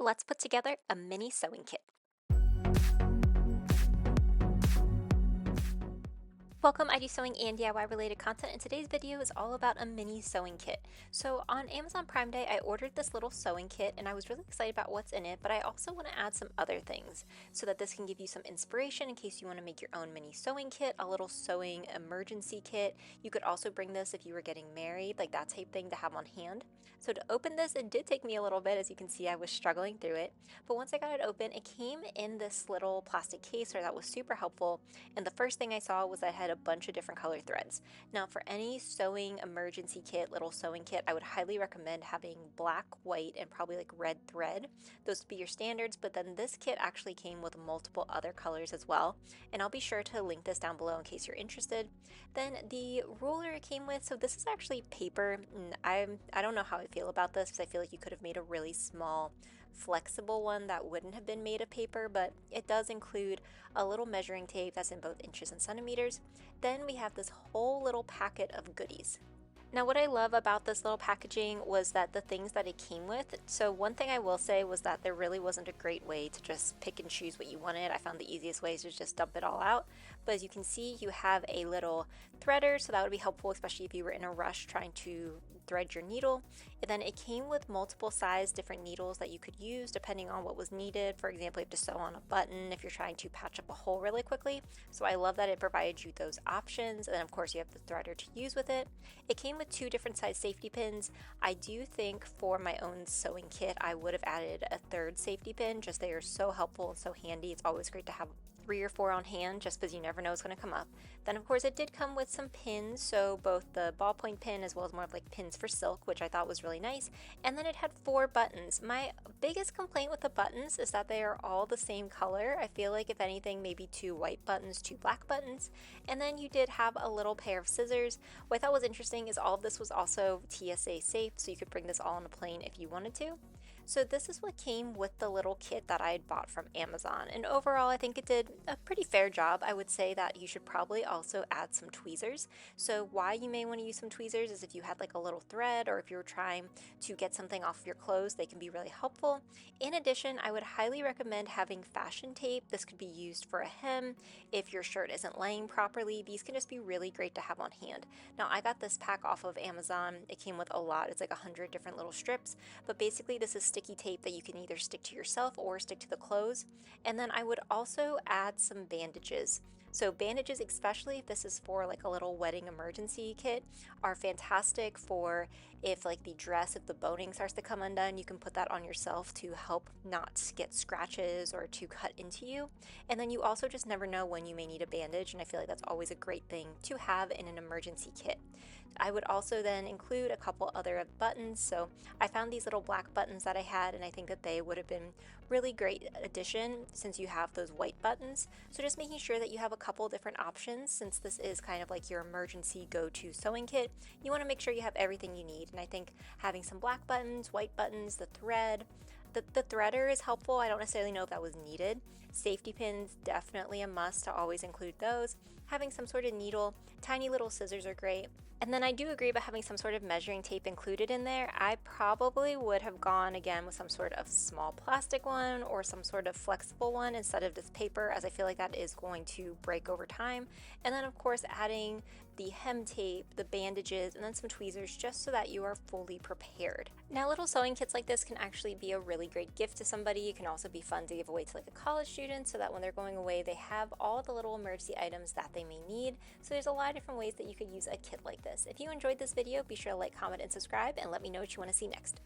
let's put together a mini sewing kit. Welcome, I do sewing and DIY related content, and today's video is all about a mini sewing kit. So on Amazon Prime Day, I ordered this little sewing kit and I was really excited about what's in it, but I also want to add some other things so that this can give you some inspiration in case you want to make your own mini sewing kit, a little sewing emergency kit. You could also bring this if you were getting married, like that type thing to have on hand. So to open this, it did take me a little bit. As you can see, I was struggling through it, but once I got it open, it came in this little plastic case that was super helpful. And the first thing I saw was that it had a bunch of different color threads. Now for any sewing emergency kit, little sewing kit, I would highly recommend having black, white, and probably like red thread. Those would be your standards, but then this kit actually came with multiple other colors as well. And I'll be sure to link this down below in case you're interested. Then the ruler it came with, so this is actually paper. And I don't know how I feel about this because I feel like you could have made a really small flexible one that wouldn't have been made of paper, but it does include a little measuring tape that's in both inches and centimeters. Then we have this whole little packet of goodies. Now what I love about this little packaging was that the things that it came with, so one thing I will say was that there really wasn't a great way to just pick and choose what you wanted. I found the easiest way is to just dump it all out. But as you can see, you have a little threader, so that would be helpful, especially if you were in a rush trying to thread your needle. And then it came with multiple size different needles that you could use depending on what was needed. For example, you have to sew on a button if you're trying to patch up a hole really quickly. So I love that it provided you those options, and then of course you have the threader to use with it. It came with two different size safety pins. I do think for my own sewing kit I would have added a third safety pin, just they are so helpful and so handy. It's always great to have 3 or 4 on hand just because you never know what's going to come up. Then of course it did come with some pins, so both the ballpoint pin as well as more of like pins for silk, which I thought was really nice. And then it had 4 buttons. My biggest complaint with the buttons is that they are all the same color. I feel like if anything, maybe 2 white buttons, 2 black buttons. And then you did have a little pair of scissors. What I thought was interesting is all of this was also TSA safe, so you could bring this all on a plane if you wanted to. So this is what came with the little kit that I had bought from Amazon, and overall I think it did a pretty fair job. I would say that you should probably also add some tweezers. So why you may want to use some tweezers is if you had like a little thread, or if you were trying to get something off of your clothes, they can be really helpful. In addition, I would highly recommend having fashion tape. This could be used for a hem. If your shirt isn't laying properly, these can just be really great to have on hand. Now I got this pack off of Amazon. It came with a lot. It's like 100 different little strips, but basically this is sticky tape that you can either stick to yourself or stick to the clothes. And then I would also add some bandages. So bandages, especially if this is for like a little wedding emergency kit, are fantastic for if like the dress, if the boning starts to come undone, you can put that on yourself to help not get scratches or to cut into you. And then you also just never know when you may need a bandage, and I feel like that's always a great thing to have in an emergency kit. I would also then include a couple other buttons. So I found these little black buttons that I had, and I think that they would have been really great addition since you have those white buttons. So just making sure that you have a couple different options, since this is kind of like your emergency go-to sewing kit, you want to make sure you have everything you need. And I think having some black buttons, white buttons, the thread, the threader is helpful. I don't necessarily know if that was needed. Safety pins, definitely a must to always include those. Having some sort of needle, tiny little scissors are great. And then I do agree about having some sort of measuring tape included in there. I probably would have gone again with some sort of small plastic one or some sort of flexible one instead of this paper, as I feel like that is going to break over time. And then of course adding the hem tape, the bandages, and then some tweezers just so that you are fully prepared. Now little sewing kits like this can actually be a really great gift to somebody. It can also be fun to give away to like a college student so that when they're going away they have all the little emergency items that they may need. So there's a lot of different ways that you could use a kit like this. If you enjoyed this video, be sure to like, comment, and subscribe, and let me know what you want to see next.